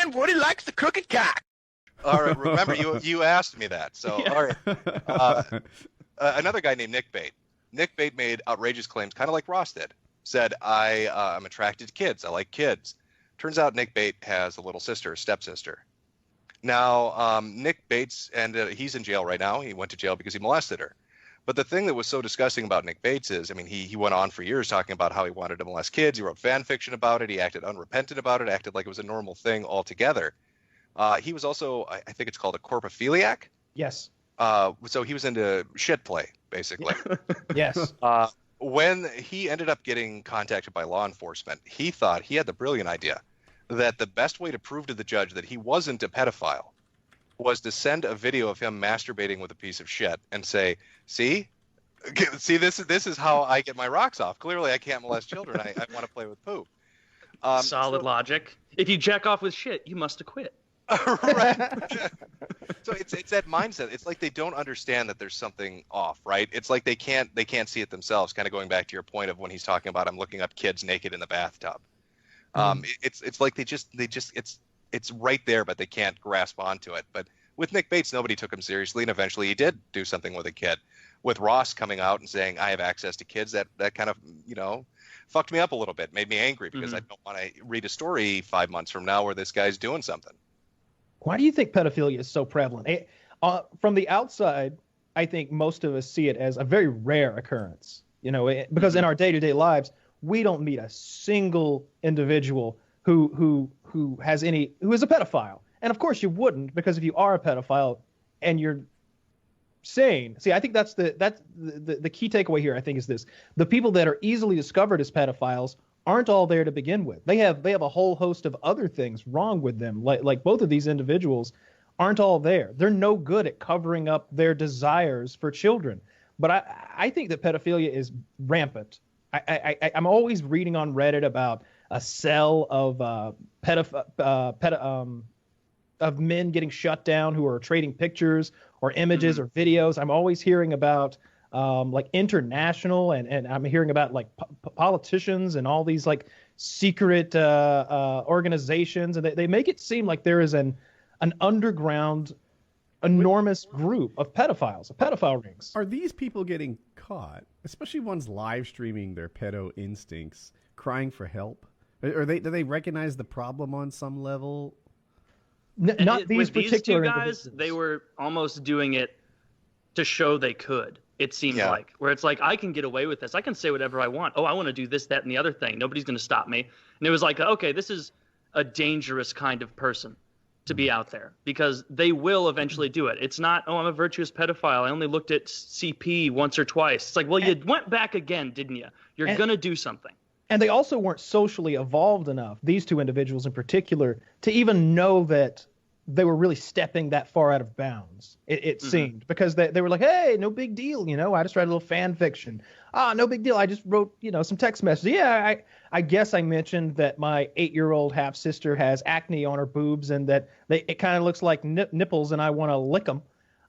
and Woody likes the crooked cock. All right, remember you asked me that. So Yeah. all right. Another guy named Nick Bate. Nick Bate made outrageous claims, kind of like Ross did. Said, I'm attracted to kids. I like kids. Turns out Nick Bate has a little sister, a stepsister. Now, Nick Bates, and he's in jail right now. He went to jail because he molested her. But the thing that was so disgusting about Nick Bates is, I mean, he went on for years talking about how he wanted to molest kids. He wrote fan fiction about it. He acted unrepentant about it, acted like it was a normal thing altogether. He was also, I think it's called a corpophiliac. Yes. So he was into shit play, basically. Yes. When he ended up getting contacted by law enforcement, he thought he had the brilliant idea that the best way to prove to the judge that he wasn't a pedophile was to send a video of him masturbating with a piece of shit and say, see, this is how I get my rocks off. Clearly, I can't molest children. I want to play with poop. Solid logic. If you jack off with shit, you must have quit. Right. So it's that mindset. It's like they don't understand that there's something off, right? It's like they can't see it themselves. Kind of going back to your point of when he's talking about I'm looking up kids naked in the bathtub. It's like they just it's right there, but they can't grasp onto it. But with Nick Bates, nobody took him seriously, and eventually he did do something with a kid. With Ross coming out and saying I have access to kids, that kind of fucked me up a little bit, made me angry because I don't want to read a story 5 months from now where this guy's doing something. Why do you think pedophilia is so prevalent? From the outside, I think most of us see it as a very rare occurrence. Because in our day-to-day lives, we don't meet a single individual who is a pedophile. And of course, you wouldn't, because if you are a pedophile and you're sane, I think that's the key takeaway here. I think is this: the people that are easily discovered as pedophiles aren't all there to begin with. They have a whole host of other things wrong with them. Like both of these individuals aren't all there. They're no good at covering up their desires for children. But I think that pedophilia is rampant. I'm always reading on Reddit about a cell of of men getting shut down who are trading pictures or images or videos. I'm always hearing about like international and I'm hearing about like politicians and all these like secret organizations, and they make it seem like there is an underground enormous group of pedophiles, of pedophile rings. Are these people getting caught, especially ones live streaming their pedo instincts, crying for help? Do they recognize the problem on some level? Not these with particular these two guys, they were almost doing it to show they could. It seemed like, where it's like, I can get away with this. I can say whatever I want. Oh, I want to do this, that, and the other thing. Nobody's going to stop me. And it was like, okay, this is a dangerous kind of person to be out there, because they will eventually do it. It's not, oh, I'm a virtuous pedophile. I only looked at CP once or twice. It's like, well, you went back again, didn't you? You're going to do something. And they also weren't socially evolved enough, these two individuals in particular, to even know that they were really stepping that far out of bounds, it seemed, because they were like, hey, no big deal, I just read a little fan fiction. No big deal. I just wrote, some text messages. Yeah, I guess I mentioned that my 8-year-old half-sister has acne on her boobs and that it kind of looks like nipples and I want to lick them.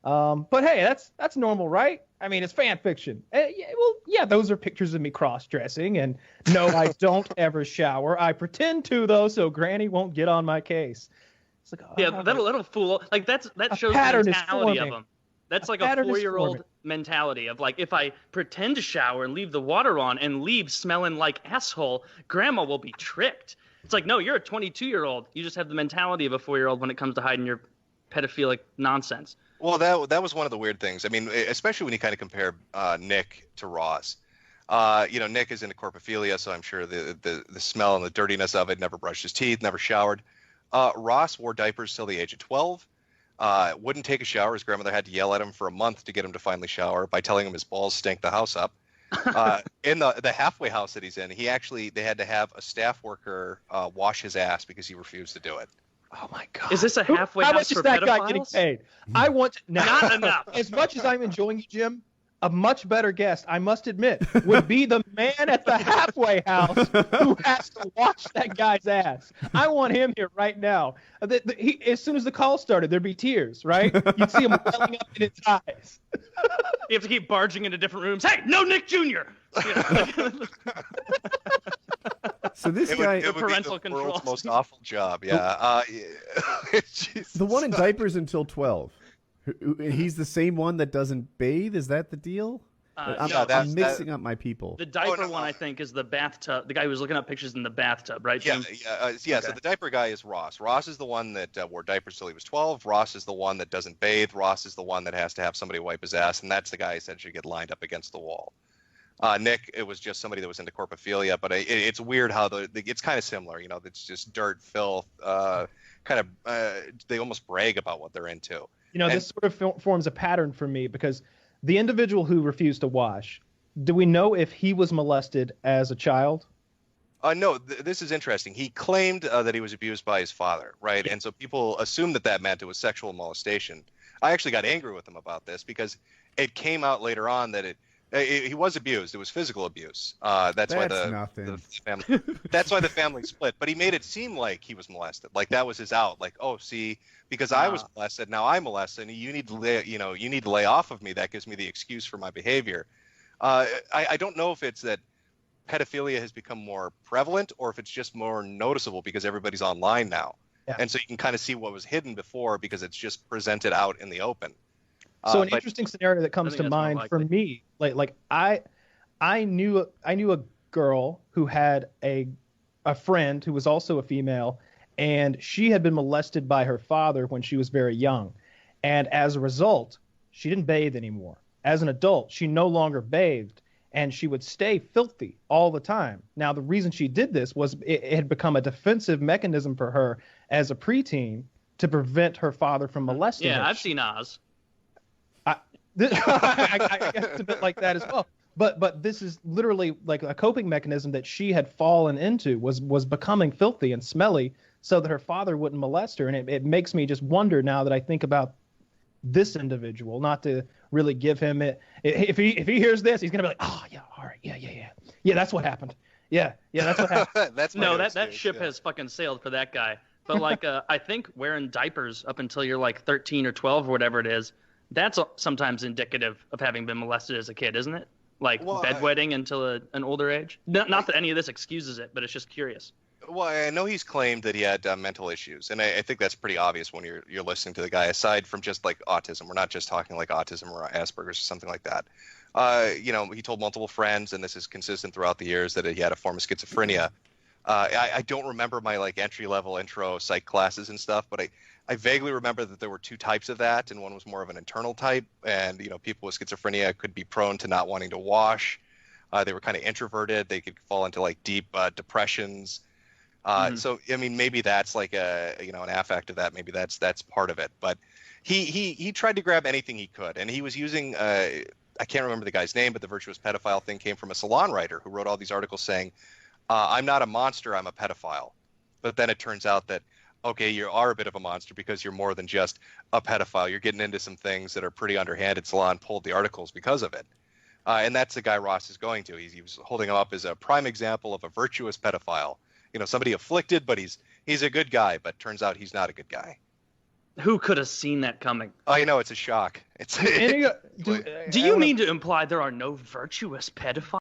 But hey, that's normal, right? I mean, it's fan fiction. Yeah, those are pictures of me cross-dressing, and no, I don't ever shower. I pretend to, though, so Granny won't get on my case. It's like, yeah, that'll fool. Like that shows the mentality of them. That's like a 4-year-old mentality of like, if I pretend to shower and leave the water on and leave smelling like asshole, Grandma will be tricked. It's like, no, you're a 22-year-old. You just have the mentality of a 4-year-old when it comes to hiding your pedophilic nonsense. Well, that was one of the weird things. I mean, especially when you kind of compare Nick to Ross. Nick is into corpophilia, so I'm sure the smell and the dirtiness of it, never brushed his teeth, never showered. Ross wore diapers till the age of 12. Wouldn't take a shower. His grandmother had to yell at him for a month to get him to finally shower by telling him his balls stank the house up. In the halfway house that he's in, they had to have a staff worker wash his ass because he refused to do it. Oh my God! Is this a halfway house house for pedophiles? How much is that guy getting paid? I want not enough. As much as I'm enjoying you, Jim, a much better guest, I must admit, would be the man at the halfway house who has to wash that guy's ass. I want him here right now. As soon as the call started, there'd be tears, right? You'd see him welling up in his eyes. You have to keep barging into different rooms. Hey, no Nick Jr. So this guy, it would parental be the world's controls. most awful job. Yeah. Jesus. the one in diapers until 12. He's the same one that doesn't bathe. Is that the deal? I'm, No, I'm mixing up my people. The diaper no. one, I think, is the bathtub. The guy who was looking up pictures in the bathtub, right, Yeah, Jim? yeah. So the diaper guy is Ross. Ross is the one that wore diapers till he was 12. Ross is the one that doesn't bathe. Ross is the one that has to have somebody wipe his ass, and that's the guy essentially get lined up against the wall. Nick, it was just somebody that was into corpophilia, but it's weird how it's kind of similar. You know, it's just dirt, filth, they almost brag about what they're into. You know, this sort of forms a pattern for me because the individual who refused to wash, do we know if he was molested as a child? No, this is interesting. He claimed that he was abused by his father, right? And so people assumed that meant it was sexual molestation. I actually got angry with him about this because it came out later on that he was abused. It was physical abuse. That's why the family. That's why the family split. But he made it seem like he was molested. Like that was his out. Like, oh, see, because I was molested, now I'm molested. And you need to lay off of me. That gives me the excuse for my behavior. I don't know if it's that pedophilia has become more prevalent or if it's just more noticeable because everybody's online now. Yeah. And so you can kind of see what was hidden before because it's just presented out in the open. So an interesting scenario that comes to mind for me, like I knew a girl who had a friend who was also a female, and she had been molested by her father when she was very young, and as a result, she didn't bathe anymore. As an adult, she no longer bathed, and she would stay filthy all the time. Now, the reason she did this was it had become a defensive mechanism for her as a preteen to prevent her father from molesting her. Yeah, I've seen Oz. I guess it's a bit like that as well. But this is literally like a coping mechanism that she had fallen into, was becoming filthy and smelly so that her father wouldn't molest her. And it makes me just wonder now that I think about this individual, not to really give him it. If he hears this, he's going to be like, oh, yeah, all right, yeah. Yeah, that's what happened. Yeah, that's what happened. that ship has fucking sailed for that guy. But like, I think wearing diapers up until you're like 13 or 12 or whatever it is, that's sometimes indicative of having been molested as a kid, isn't it? Like bedwetting until an older age. Not that any of this excuses it, but it's just curious. Well, I know he's claimed that he had mental issues, and I think that's pretty obvious when you're listening to the guy. Aside from just like autism, we're not just talking like autism or Asperger's or something like that. He told multiple friends, and this is consistent throughout the years, that he had a form of schizophrenia. I don't remember my like entry-level intro psych classes and stuff, but I vaguely remember that there were two types of that, and one was more of an internal type, and people with schizophrenia could be prone to not wanting to wash. They were kind of introverted. They could fall into like deep depressions. So I mean, maybe that's like an affect of that. Maybe that's part of it. But he tried to grab anything he could, and he was using I can't remember the guy's name, but the virtuous pedophile thing came from a salon writer who wrote all these articles saying, I'm not a monster, I'm a pedophile. But then it turns out that, okay, you are a bit of a monster because you're more than just a pedophile. You're getting into some things that are pretty underhanded. Salon pulled the articles because of it. And that's the guy Ross is going to. He was holding him up as a prime example of a virtuous pedophile. Somebody afflicted, but he's a good guy, but turns out he's not a good guy. Who could have seen that coming? I know, it's a shock. Do you mean to imply there are no virtuous pedophiles?